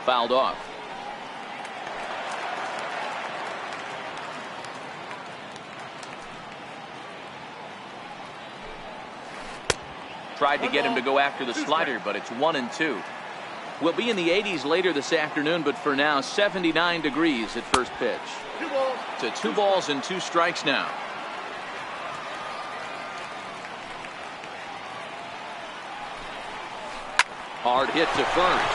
Fouled off. Tried to get him to go after the slider, but it's 1-2. We'll be in the 80s later this afternoon, but for now, 79 degrees at first pitch. To 2 balls and 2 strikes now. Hard hit to first.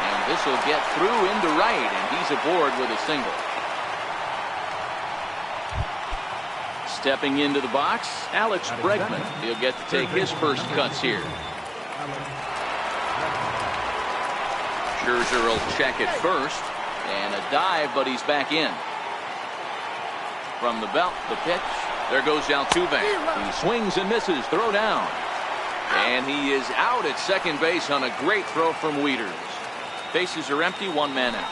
And this will get through into right, and he's aboard with a single. Stepping into the box, Alex Bregman. He'll get to take his first cuts here. Scherzer will check it first. And a dive, but he's back in. From the belt, the pitch. There goes Altuve. He swings and misses. Throw down. And he is out at second base on a great throw from Wieters. Bases are empty, 1 man out.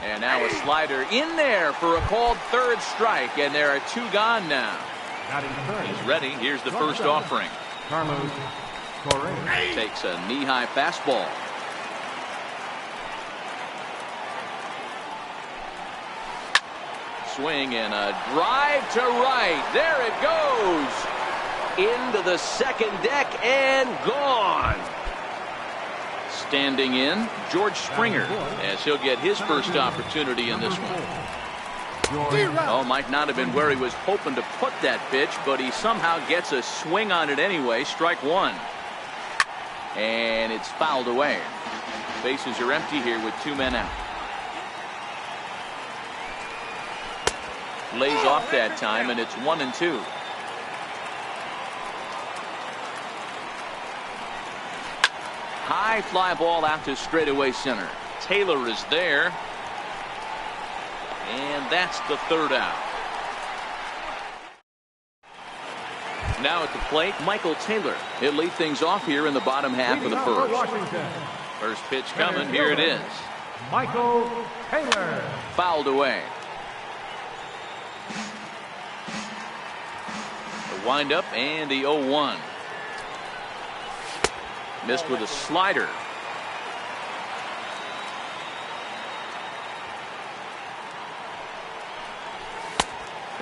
And now a slider in there for a called third strike, and there are 2 gone now. He's ready. Here's the first offering. Takes a knee-high fastball. Swing and a drive to right. There it goes. Into the second deck and gone. Standing in, George Springer, as he'll get his first opportunity in this one. Oh, might not have been where he was hoping to put that pitch, but he somehow gets a swing on it anyway. Strike 1. And it's fouled away. Bases are empty here with 2 men out. Lays off that time, and it's 1-2. High fly ball out to straightaway center. Taylor is there. And that's the third out. Now at the plate, Michael Taylor. He'll lead things off here in the bottom half of the first. First pitch coming. Here it is. Michael Taylor. Fouled away. The windup and the 0-1. Missed with a slider.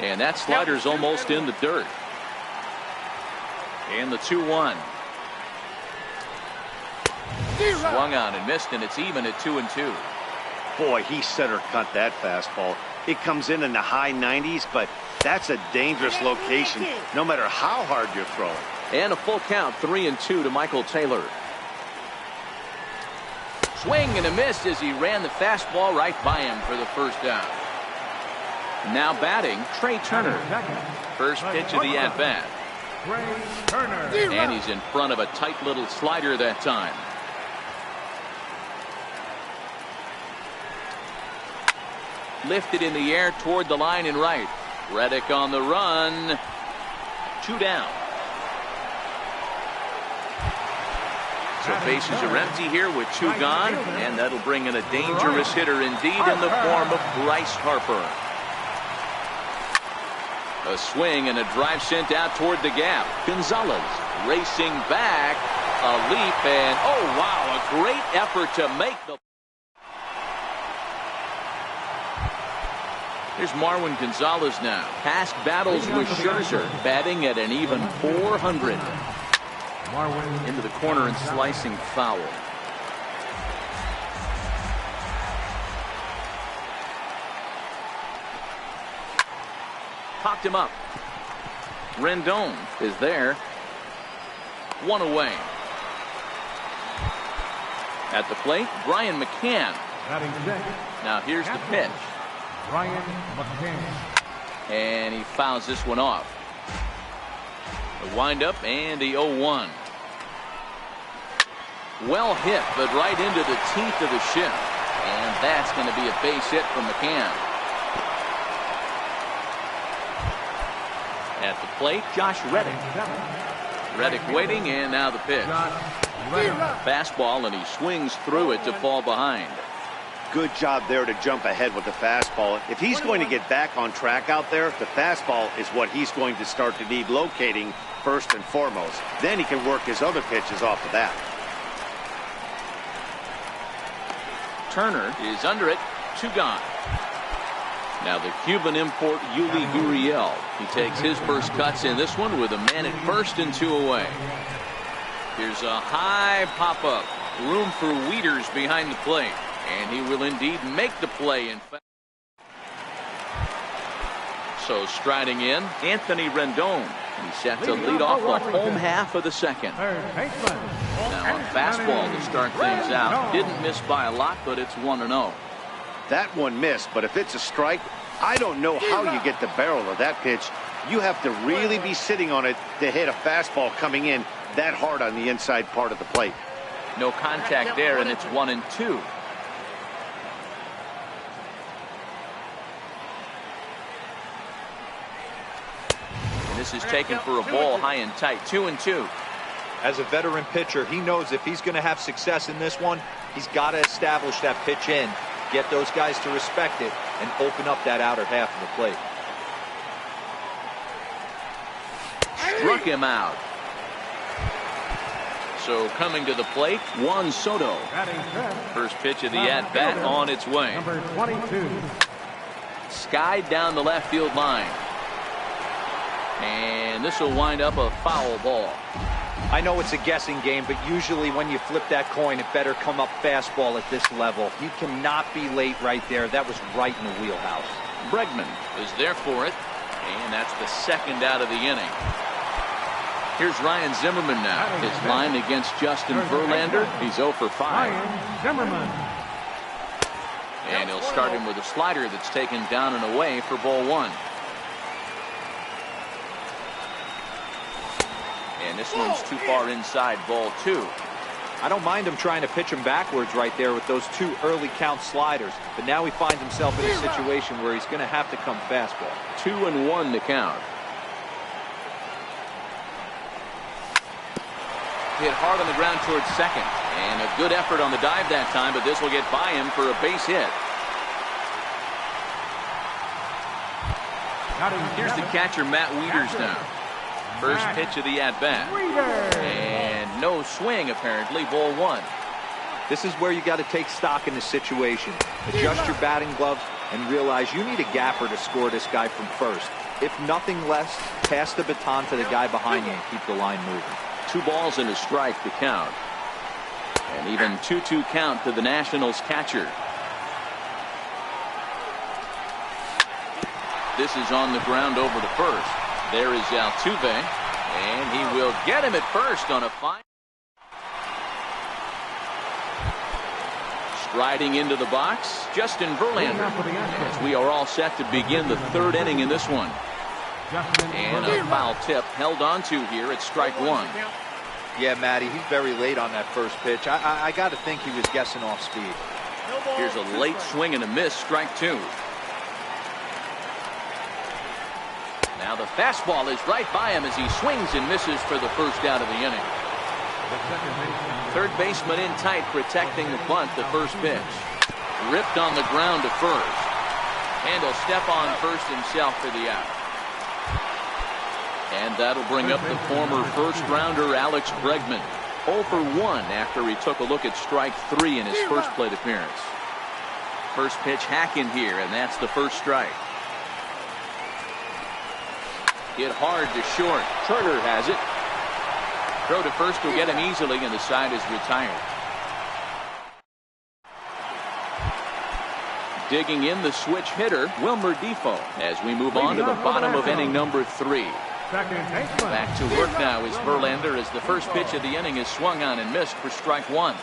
And that slider's almost in the dirt. And the 2-1. Swung on and missed, and it's even at 2-2. Boy, he center cut that fastball. It comes in the high 90s, but that's a dangerous location, no matter how hard you're throwing. And a full count, 3-2 to Michael Taylor. Swing and a miss as he ran the fastball right by him for the first down. Now batting, Trey Turner. First pitch of the at-bat. And he's in front of a tight little slider that time. Lifted in the air toward the line and right. Reddick on the run. 2 down. So bases are empty here with 2 gone, and that'll bring in a dangerous hitter indeed in the form of Bryce Harper. A swing and a drive sent out toward the gap. Gonzalez racing back, a leap, and oh wow, a great effort to make the. Here's Marwin Gonzalez now. Past battles with Scherzer, batting at an even 400. Into the corner and slicing foul. Popped him up. Rendon is there. 1 away. At the plate, Brian McCann. Now here's the pitch. Brian McCann. And he fouls this one off. The windup and the 0-1. Well hit, but right into the teeth of the ship. And that's going to be a base hit from McCann. At the plate, Josh Reddick. Reddick waiting, and now the pitch. Fastball, and he swings through it to fall behind. good job there to jump ahead with the fastball. If he's going to get back on track out there, the fastball is what he's going to start to need locating first and foremost. Then he can work his other pitches off of that. Turner is under it. 2 gone. Now the Cuban import Yuli Gurriel. He takes his first cuts in this one with a man at first and 2 away. Here's a high pop-up. Room for Wieters behind the plate. And he will indeed make the play. In fact. So striding in, Anthony Rendon. He's set to lead off the home half of the second. Now a fastball to start things out. Didn't miss by a lot, but it's 1-0. That one missed, but if it's a strike, I don't know how you get the barrel of that pitch. You have to really be sitting on it to hit a fastball coming in that hard on the inside part of the plate. No contact there, and it's 1-2. And this is taken for a ball high and tight. 2-2. As a veteran pitcher, he knows if he's going to have success in this one, he's got to establish that pitch in, get those guys to respect it, and open up that outer half of the plate. Struck him out. So coming to the plate, Juan Soto. First pitch of the at-bat on its way. Number 22. Skied down the left field line. And this will wind up a foul ball. I know it's a guessing game, but usually when you flip that coin, it better come up fastball at this level. You cannot be late right there. That was right in the wheelhouse. Bregman is there for it, and that's the second out of the inning. Here's Ryan Zimmerman now. His line against Justin Verlander. He's 0 for 5. Ryan Zimmerman. And he'll start him with a slider that's taken down and away for ball 1. And this one's too far inside, ball 2. I don't mind him trying to pitch him backwards right there with those 2 early count sliders. But now he finds himself in a situation where he's going to have to come fastball. 2-1 to count. Hit hard on the ground towards second. And a good effort on the dive that time, but this will get by him for a base hit. Here's the catcher, Matt Wieters now. First pitch of the at-bat. And no swing, apparently. Ball 1. This is where you got to take stock in the situation. Adjust your batting gloves and realize you need a gapper to score this guy from first. If nothing less, pass the baton to the guy behind you and keep the line moving. 2 balls and a strike to count. And even 2-2 count to the Nationals catcher. This is on the ground over to first. There is Altuve, and he will get him at first on a fine. Striding into the box, Justin Verlander, as we are all set to begin the 3rd inning in this one. And a foul tip held on to here at strike 1. Yeah, Matty, he's very late on that first pitch. I got to think he was guessing off speed. Here's a late swing and a miss, strike 2. Now the fastball is right by him as he swings and misses for the first out of the inning. Third baseman in tight, protecting the bunt, the first pitch. Ripped on the ground to first. And he'll step on first himself for the out. And that'll bring up the former first-rounder Alex Bregman. 0 for 1 after he took a look at strike 3 in his first plate appearance. First pitch hack in here, and that's the first strike. Hit hard to short. Turner has it. Throw to first will get him easily, and the side is retired. Digging in the switch hitter, Wilmer Defoe, as we move on to the bottom of inning number 3. Back to work now is Verlander as the first pitch of the inning is swung on and missed for strike 1.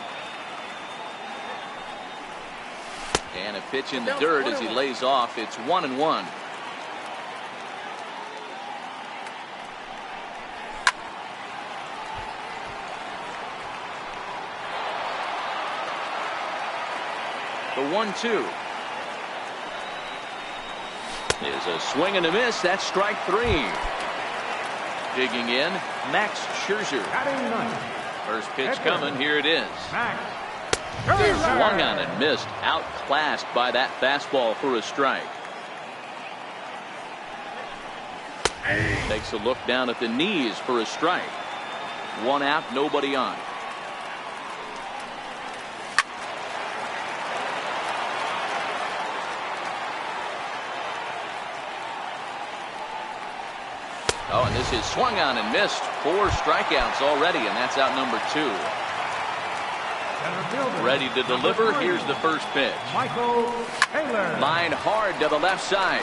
And a pitch in the dirt as he lays off. It's 1-1. The 1-2 is a swing and a miss. That's strike 3. Digging in, Max Scherzer. First pitch coming. Here it is. Swung on and missed. Outclassed by that fastball for a strike. Takes a look down at the knees for a strike. 1 out, nobody on. Oh, and this is swung on and missed. 4 strikeouts already, and that's out number 2. Ready to deliver. Here's the first pitch. Michael Taylor. Line hard to the left side.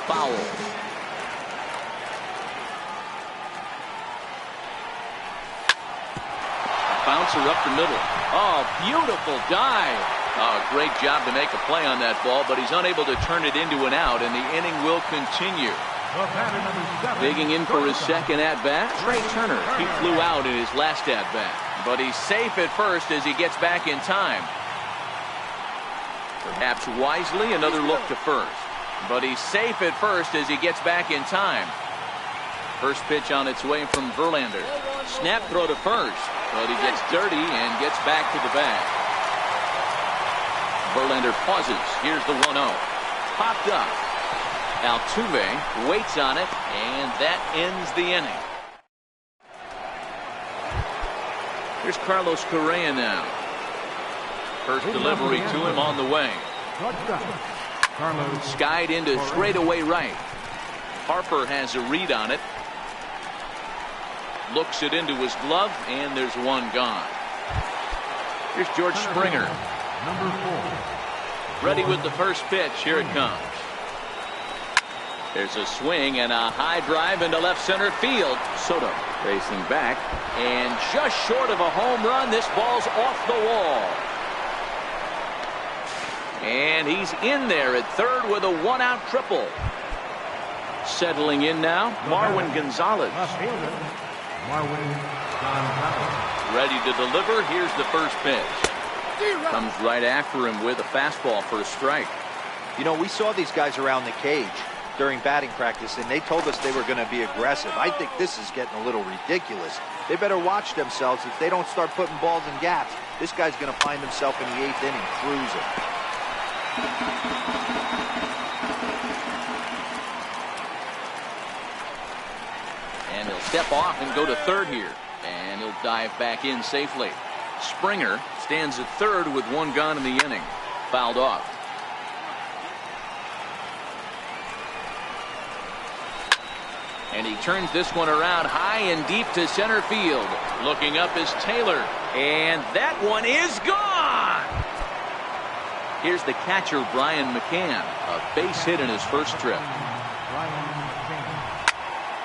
Foul. Bouncer up the middle. Oh, beautiful dive. Oh, great job to make a play on that ball, but he's unable to turn it into an out, and the inning will continue. Digging in for his second at-bat, Trey Turner. He flew out in his last at-bat, but he's safe at first as he gets back in time. Perhaps wisely, another look to first, but he's safe at first as he gets back in time. First pitch on its way from Verlander. Snap throw to first, but he gets dirty and gets back to the bag. Verlander pauses. Here's the 1-0. Popped up. Altuve waits on it, and that ends the inning. Here's Carlos Correa now. First delivery to him on the way. Skied into straightaway right. Harper has a read on it. Looks it into his glove, and there's 1 gone. Here's George Springer. Ready with the first pitch. Here it comes. There's a swing and a high drive into left center field. Soto racing back, and just short of a home run. This ball's off the wall. And he's in there at third with a 1-out triple. Settling in now, Marwin Gonzalez. Ready to deliver. Here's the first pitch. Comes right after him with a fastball for a strike. You know, we saw these guys around the cage during batting practice, and they told us they were going to be aggressive. I think this is getting a little ridiculous. They better watch themselves. If they don't start putting balls in gaps, this guy's going to find himself in the 8th inning cruising. And he'll step off and go to third here. And he'll dive back in safely. Springer stands at third with 1 gone in the inning. Fouled off. And he turns this one around high and deep to center field. Looking up is Taylor. And that one is gone. Here's the catcher, Brian McCann. A base hit in his first trip.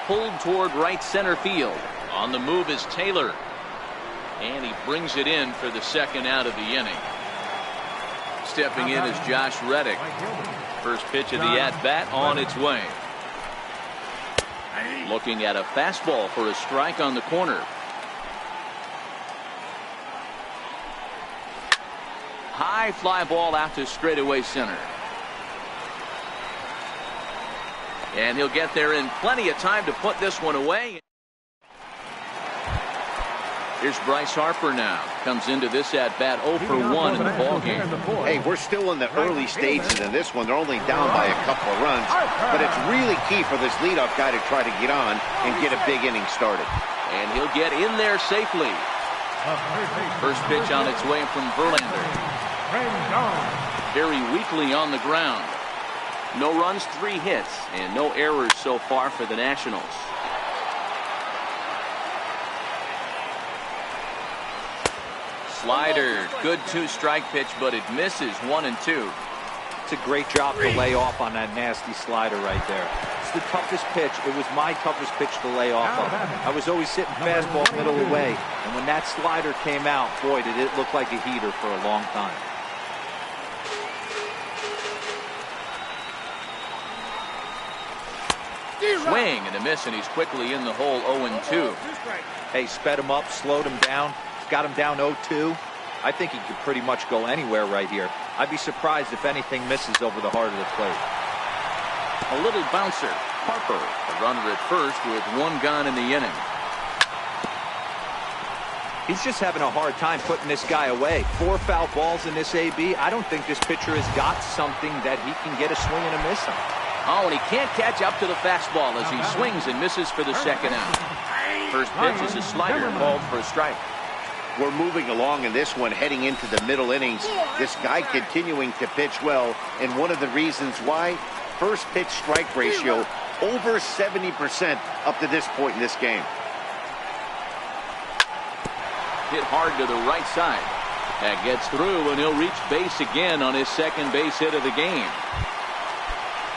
Pulled toward right center field. On the move is Taylor. And he brings it in for the 2nd out of the inning. Stepping in is Josh Reddick. First pitch of the at-bat on its way. Looking at a fastball for a strike on the corner. High fly ball out to straightaway center. And he'll get there in plenty of time to put this one away. Here's Bryce Harper now. Comes into this at-bat 0 for 1 in the ballgame. Hey, we're still in the early stages in this one. They're only down by a couple of runs. But it's really key for this leadoff guy to try to get on and get a big inning started. And he'll get in there safely. First pitch on its way from Verlander. Very weakly on the ground. No runs, 3 hits, and no errors so far for the Nationals. Slider, good 2-strike pitch, but it misses 1 and 2. It's a great job to lay off on that nasty slider right there. It's the toughest pitch. It was my toughest pitch to lay off of. I was always sitting fastball middle away, and when that slider came out, boy, did it look like a heater for a long time. Swing and a miss, and he's quickly in the hole 0-2. Hey, sped him up, slowed him down, got him down 0-2. I think he could pretty much go anywhere right here. I'd be surprised if anything misses over the heart of the plate. A little bouncer. Harper, a runner at first with 1 gone in the inning. He's just having a hard time putting this guy away. 4 foul balls in this AB. I don't think this pitcher has got something that he can get a swing and a miss on. Oh, and he can't catch up to the fastball as he swings and misses for the second out. First pitch is a slider called for a strike. We're moving along in this one, heading into the middle innings. This guy continuing to pitch well, and one of the reasons why, first pitch strike ratio over 70% up to this point in this game. Hit hard to the right side. That gets through, and he'll reach base again on his second base hit of the game.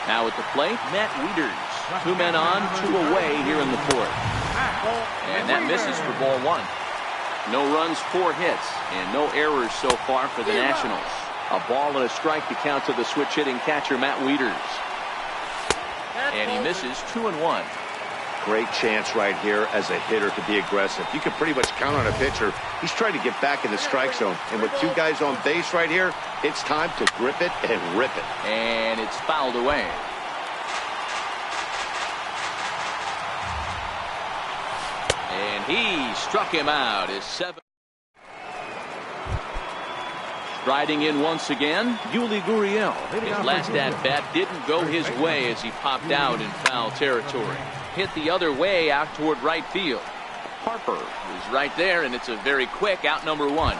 Now at the plate, Matt Wieters. 2 men on, 2 away here in the fourth. And that misses for ball 1. No runs, 4 hits, and no errors so far for the Nationals. A ball and a strike to count to the switch-hitting catcher, Matt Wieters. And he misses 2-1. Great chance right here as a hitter to be aggressive. You can pretty much count on a pitcher. He's trying to get back in the strike zone. And with 2 guys on base right here, it's time to grip it and rip it. And it's fouled away. And he struck him out. His 7th. Striding in once again, Yuli Gurriel. His last at-bat didn't go his way as he popped out in foul territory. Hit the other way out toward right field. Harper is right there, and it's a very quick out number 1.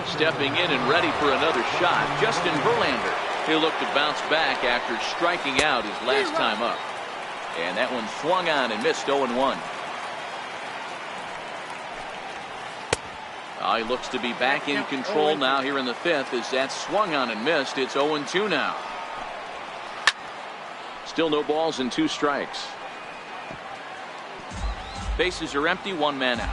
Stepping in and ready for another shot, Justin Verlander. He'll look to bounce back after striking out his last time up. And that one swung on and missed 0-1. He looks to be back in control now here in the 5th as that swung on and missed. It's 0-2 now. Still no balls and 2 strikes. Bases are empty, 1 man out.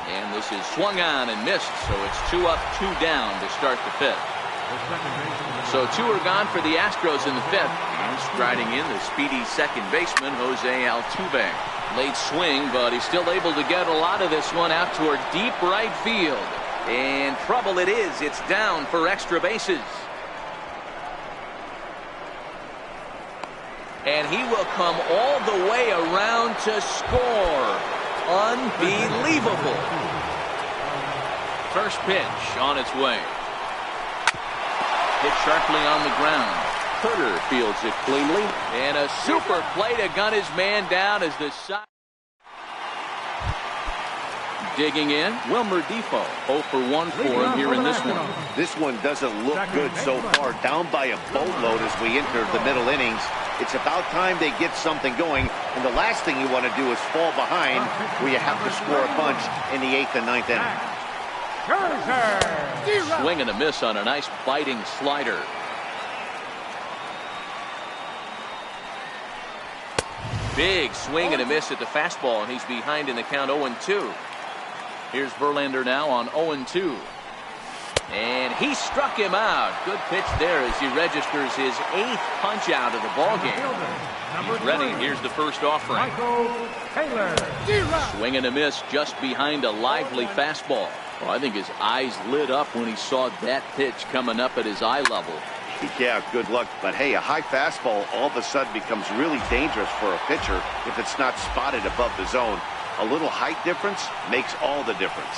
And this is swung on and missed, so it's 2 up, 2 down to start the 5th. So 2 are gone for the Astros in the 5th. And striding in, the speedy second baseman, Jose Altuve. Late swing, but he's still able to get a lot of this one out toward deep right field. And trouble it is. It's down for extra bases. And he will come all the way around to score. Unbelievable. First pitch on its way. Hit sharply on the ground. Herter fields it cleanly. And a super play to gun his man down as the side. Digging in, Wilmer Defoe. 0 for 1 for him here in this one. This one doesn't look good so far. Down by a boatload as we enter the middle innings. It's about time they get something going. And the last thing you want to do is fall behind where you have to score a bunch in the 8th and 9th inning. Swing and a miss on a nice biting slider. Big swing and a miss at the fastball, and he's behind in the count 0-2. Here's Verlander now on 0-2. And he struck him out. Good pitch there as he registers his 8th punch out of the ball game. He's ready. Here's the first offering. Swing and a miss just behind a lively fastball. Well, I think his eyes lit up when he saw that pitch coming up at his eye level. Yeah, good luck. But hey, a high fastball all of a sudden becomes really dangerous for a pitcher if it's not spotted above the zone. A little height difference makes all the difference.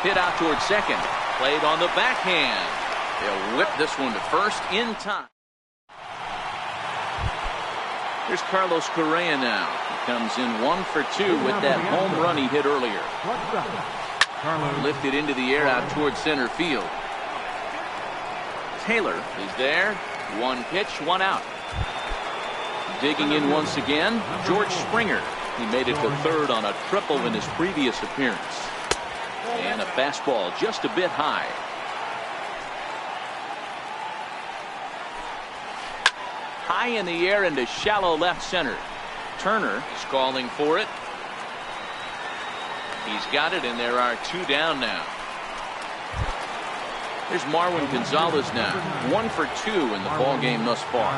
Hit out towards second. Played on the backhand. They'll whip this one to first in time. Here's Carlos Correa now. He comes in 1 for 2 with that home run he hit earlier. Lifted into the air out towards center field. Taylor is there. 1 pitch, 1 out. Digging in once again, George Springer. He made it to third on a triple in his previous appearance. And a fastball just a bit high. High in the air into shallow left center. Turner is calling for it. He's got it, and there are 2 down now. Here's Marwin Gonzalez now. 1 for 2 in the ball game thus far.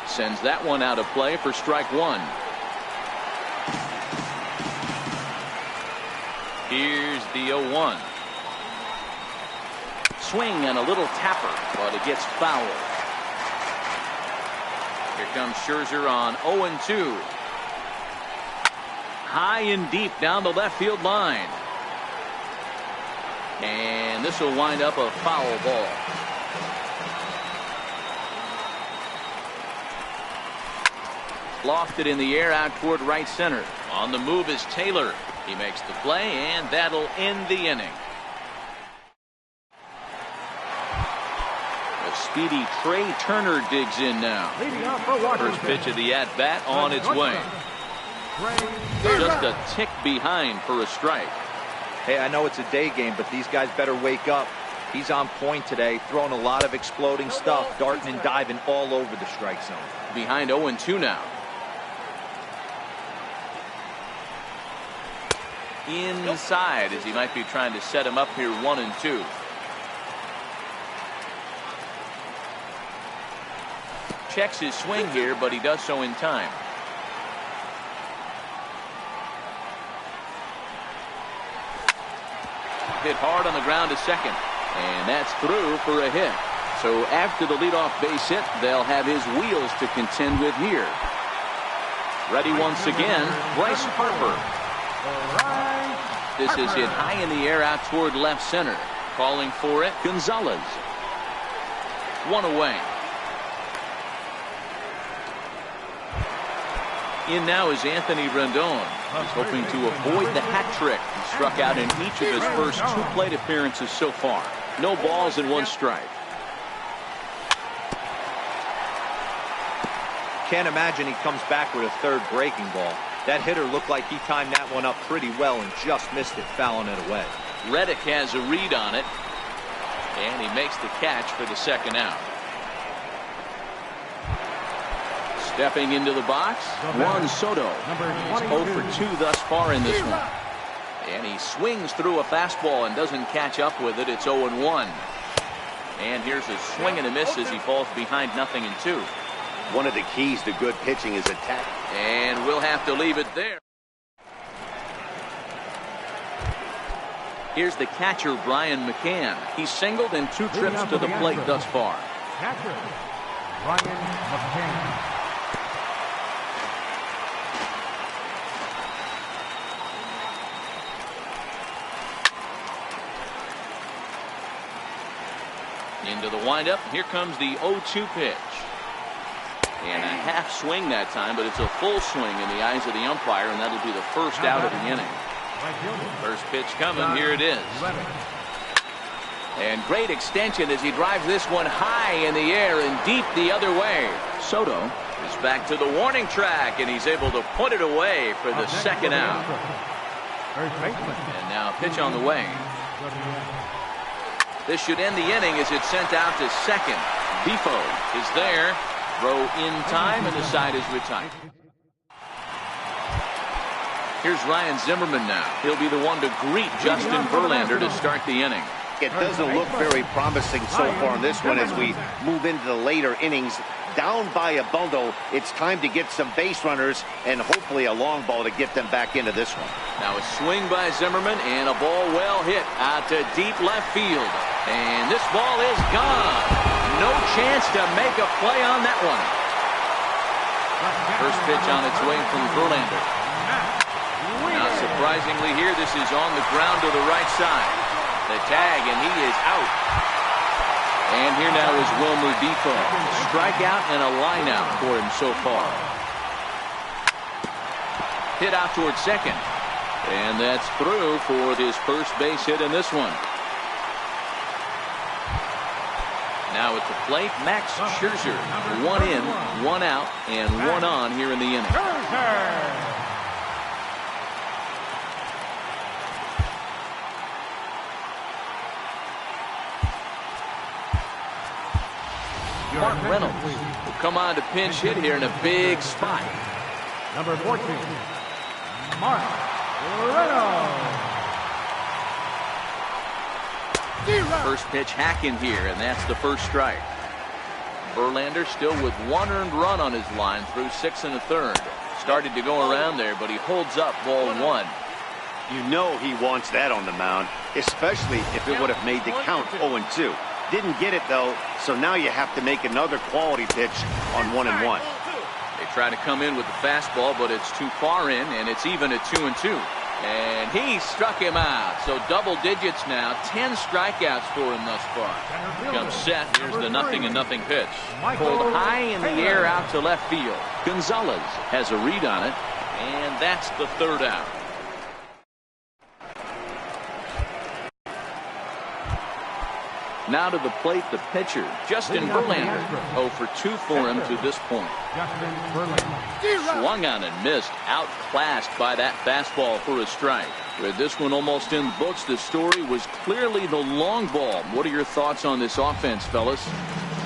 Sends that one out of play for strike 1. Here's the 0-1. Swing and a little tapper, but it gets fouled. Here comes Scherzer on 0-2. High and deep down the left field line. And this will wind up a foul ball. Lofted in the air out toward right center. On the move is Taylor. He makes the play, and that'll end the inning. A speedy Trey Turner digs in now. First pitch of the at-bat on its way. Just a tick behind for a strike. Hey, I know it's a day game, but these guys better wake up. He's on point today, throwing a lot of exploding stuff, darting and diving all over the strike zone. Behind 0-2 now. Inside, as he might be trying to set him up here 1-2. Checks his swing here, but he does so in time. Hit hard on the ground to second, and that's through for a hit. So after the leadoff base hit, they'll have his wheels to contend with here. Ready once again, Bryce Harper. This is hit high in the air out toward left center. Calling for it, Gonzalez. One away. In now is Anthony Rendon. He's hoping to avoid the hat trick. He struck out in each of his first 2 plate appearances so far. No balls and 1 strike. Can't imagine he comes back with a third breaking ball. That hitter looked like he timed that one up pretty well and just missed it, fouling it away. Reddick has a read on it, and he makes the catch for the second out. Stepping into the box, Juan Soto. He's 0 for 2 thus far in this one. And he swings through a fastball and doesn't catch up with it. It's 0-1. And here's a swing and a miss as he falls behind 0-2. One of the keys to good pitching is attack. And we'll have to leave it there. Here's the catcher, Brian McCann. He's singled in 2 trips to the plate thus far. Catcher, Brian McCann. Into the windup. Here comes the 0-2 pitch. And a half swing that time, but it's a full swing in the eyes of the umpire, and that'll be the first out of the inning. First pitch coming. Here it is. And great extension as he drives this one high in the air and deep the other way. Soto is back to the warning track, and he's able to put it away for the second out. And now a pitch on the way. This should end the inning as it's sent out to second. Bifo is there. Throw in time, and the side is retired. Here's Ryan Zimmerman now. He'll be the one to greet Justin Verlander to start the inning. It doesn't look very promising so far in this one as we move into the later innings. Down by a bundle, it's time to get some base runners and hopefully a long ball to get them back into this one. Now a swing by Zimmerman and a ball well hit out to deep left field. And this ball is gone. No chance to make a play on that one. First pitch on its way from Verlander. Now surprisingly here, this is on the ground to the right side. The tag, and he is out. And here now is Wilmer Difo. Strikeout and a line out for him so far. Hit out towards second. And that's through for his first base hit in this one. Now at the plate, Max Scherzer. 1 in, 1 out, and 1 on here in the inning. Mark Reynolds will come on to pinch hit here in a big spot. Number 14, Mark Reynolds. First pitch hacking here, and that's the first strike. Verlander still with 1 earned run on his line through 6 1/3. Started to go around there, but he holds up ball 1. You know he wants that on the mound, especially if it would have made the count 0-2. Didn't get it, though, so now you have to make another quality pitch on 1-1. They try to come in with the fastball, but it's too far in, and it's even at 2-2. And he struck him out. So double digits now. 10 strikeouts for him thus far. Comes set. Here's the 0-0 pitch. Pulled high in the air out to left field. Gonzalez has a read on it, and that's the third out. Now to the plate, the pitcher, Justin Verlander. 0 for 2 for him to this point. Swung on and missed. Outclassed by that fastball for a strike. With this one almost in the books, the story was clearly the long ball. What are your thoughts on this offense, fellas?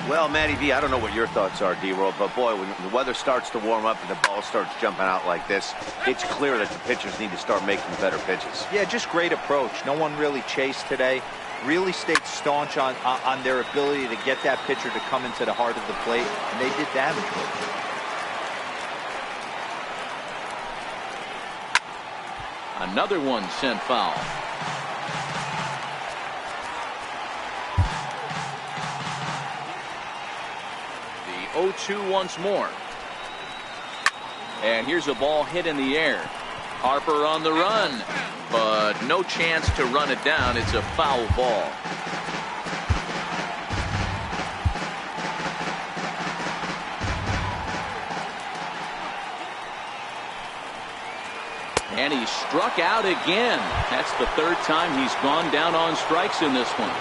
Well, Matty V, I don't know what your thoughts are, D-Roll, but boy, when the weather starts to warm up and the ball starts jumping out like this, it's clear that the pitchers need to start making better pitches. Yeah, just great approach. No one really chased today. Really stayed staunch on their ability to get that pitcher to come into the heart of the plate, and they did damage with it. Another one sent foul. The 0-2 once more. And here's a ball hit in the air. Harper on the run, but no chance to run it down. It's a foul ball. And he struck out again. That's the third time he's gone down on strikes in this one.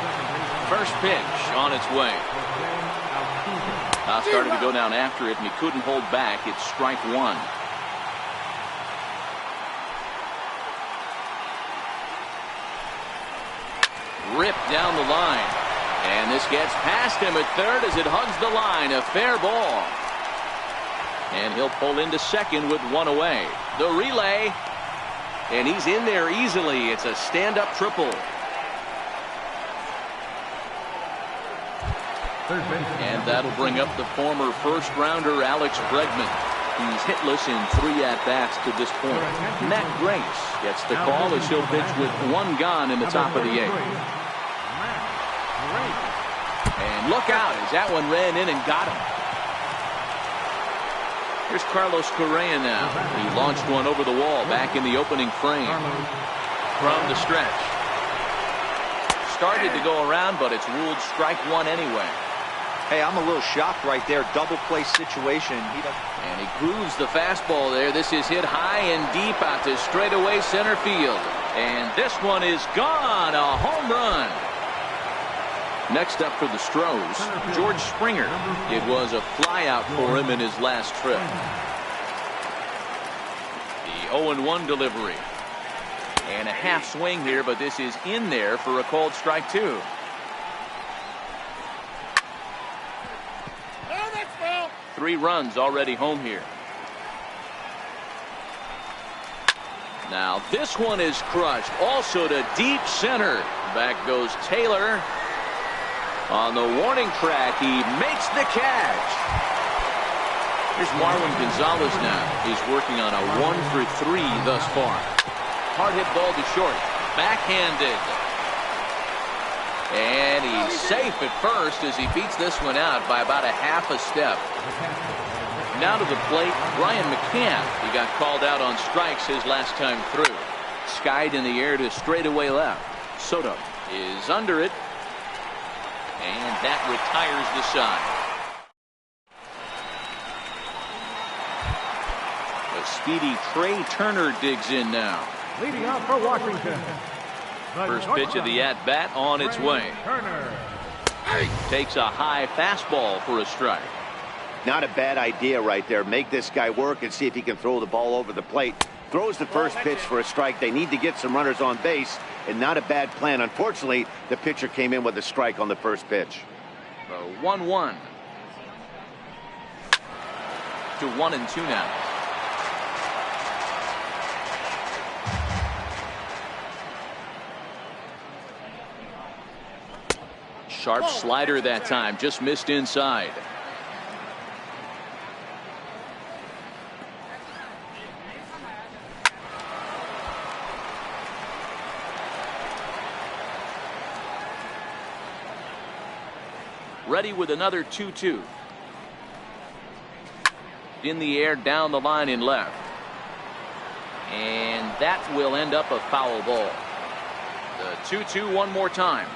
First pitch on its way. Now started to go down after it, and he couldn't hold back. It's strike one. Ripped down the line. And this gets past him at third as it hugs the line. A fair ball. And he'll pull into second with one away. The relay. And he's in there easily. It's a stand-up triple. And that'll bring up the former first-rounder Alex Bregman. He's hitless in 3 at-bats to this point. Matt Grace gets the call as he'll pitch with 1 gone in the top of the 8th. And look out as that one ran in and got him. Here's Carlos Correa now. He launched one over the wall back in the opening frame. From the stretch. Started to go around, but it's ruled strike one anyway. Hey, I'm a little shocked right there. Double play situation. And he grooves the fastball there. This is hit high and deep out to straightaway center field. And this one is gone. A home run. Next up for the Stros, George Springer. It was a flyout for him in his last trip. The 0-1 delivery. And a half swing here, but this is in there for a called strike 2. Three runs already home here. Now this one is crushed. Also to deep center. Back goes Taylor. On the warning track, he makes the catch. Here's Marwin Gonzalez now. He's working on a 1 for 3 thus far. Hard hit ball to short. Backhanded. And he's safe at first as he beats this one out by about a half a step. Now to the plate, Brian McCann. He got called out on strikes his last time through. Skied in the air to straightaway left. Soto is under it. And that retires the side. The speedy Trey Turner digs in now. Leading off for Washington. First pitch of the at-bat on its way. Takes a high fastball for a strike. Not a bad idea right there. Make this guy work and see if he can throw the ball over the plate. Throws the first pitch for a strike. They need to get some runners on base, and not a bad plan. Unfortunately, the pitcher came in with a strike on the first pitch. 1-1 to 1-2 now. Sharp slider that time, just missed inside. Ready with another 2-2. In the air, down the line in left. And that will end up a foul ball. The 2-2 one more time.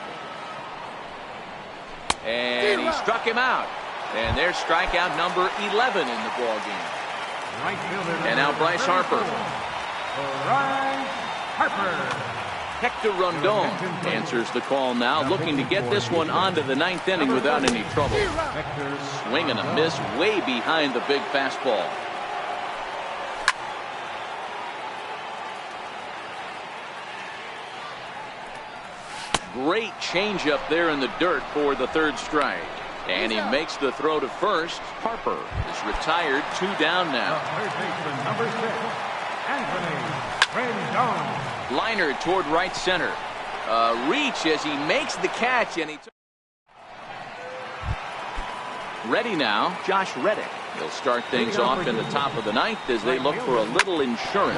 And he struck him out. And there's strikeout number 11 in the ball game. Right fielder. And now Bryce Harper. Bryce Harper. Hector Rondon answers the call now, looking to get this one onto the 9th inning without any trouble. Swing and a miss way behind the big fastball. Great changeup there in the dirt for the 3rd strike. And he makes the throw to first. Harper is retired, 2 down now. Third baseman, number 6, Anthony Rendon. Liner toward right center. Reach as he makes the catch, and he ready now. Josh Reddick. He'll start things off in the top of the 9th as they look for a little insurance.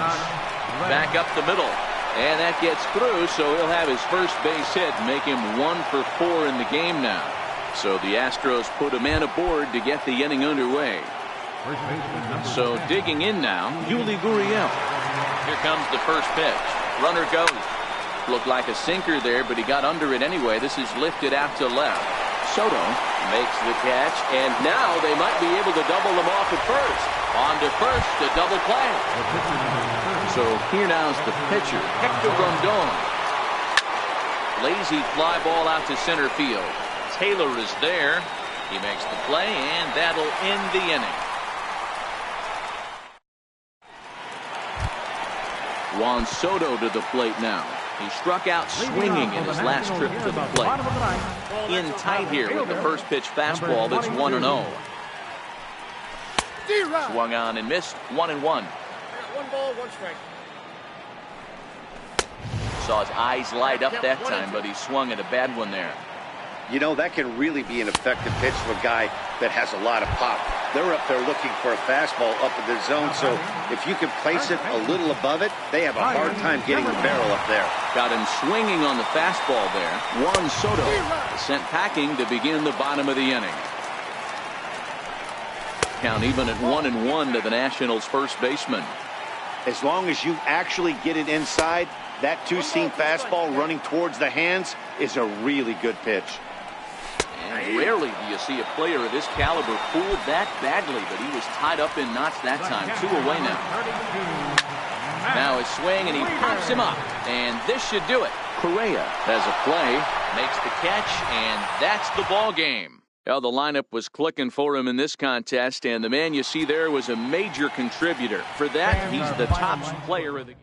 Back up the middle, and that gets through, so he'll have his first base hit, make him 1 for 4 in the game now. So the Astros put a man aboard to get the inning underway. So digging in now, Yuli Gurriel. Here comes the first pitch. Runner goes. Looked like a sinker there, but he got under it anyway. This is lifted out to left. Soto makes the catch, and now they might be able to double them off at first. On to first, a double play. So here now's the pitcher, Hector Rondon. Lazy fly ball out to center field. Taylor is there. He makes the play, and that'll end the inning. Juan Soto to the plate now. He struck out swinging in his last trip to the plate. In tight here with the first pitch fastball that's 1-0. Swung on and missed, 1-1. 1 ball, 1 strike. Saw his eyes light up that time, but he swung at a bad one there. You know, that can really be an effective pitch for a guy that has a lot of pop. They're up there looking for a fastball up in the zone, so if you can place it a little above it, they have a hard time getting the barrel up there. Got him swinging on the fastball there. Juan Soto sent packing to begin the bottom of the inning. Count even at 1-1 to the Nationals' first baseman. As long as you actually get it inside, that 2-seam fastball running towards the hands is a really good pitch. And rarely do you see a player of this caliber fooled that badly, but he was tied up in knots that time. 2 away now. Now his swing, and he pops him up, and this should do it. Correa has a play, makes the catch, and that's the ball game. Well, the lineup was clicking for him in this contest, and the man you see there was a major contributor. For that, he's the top player of the game.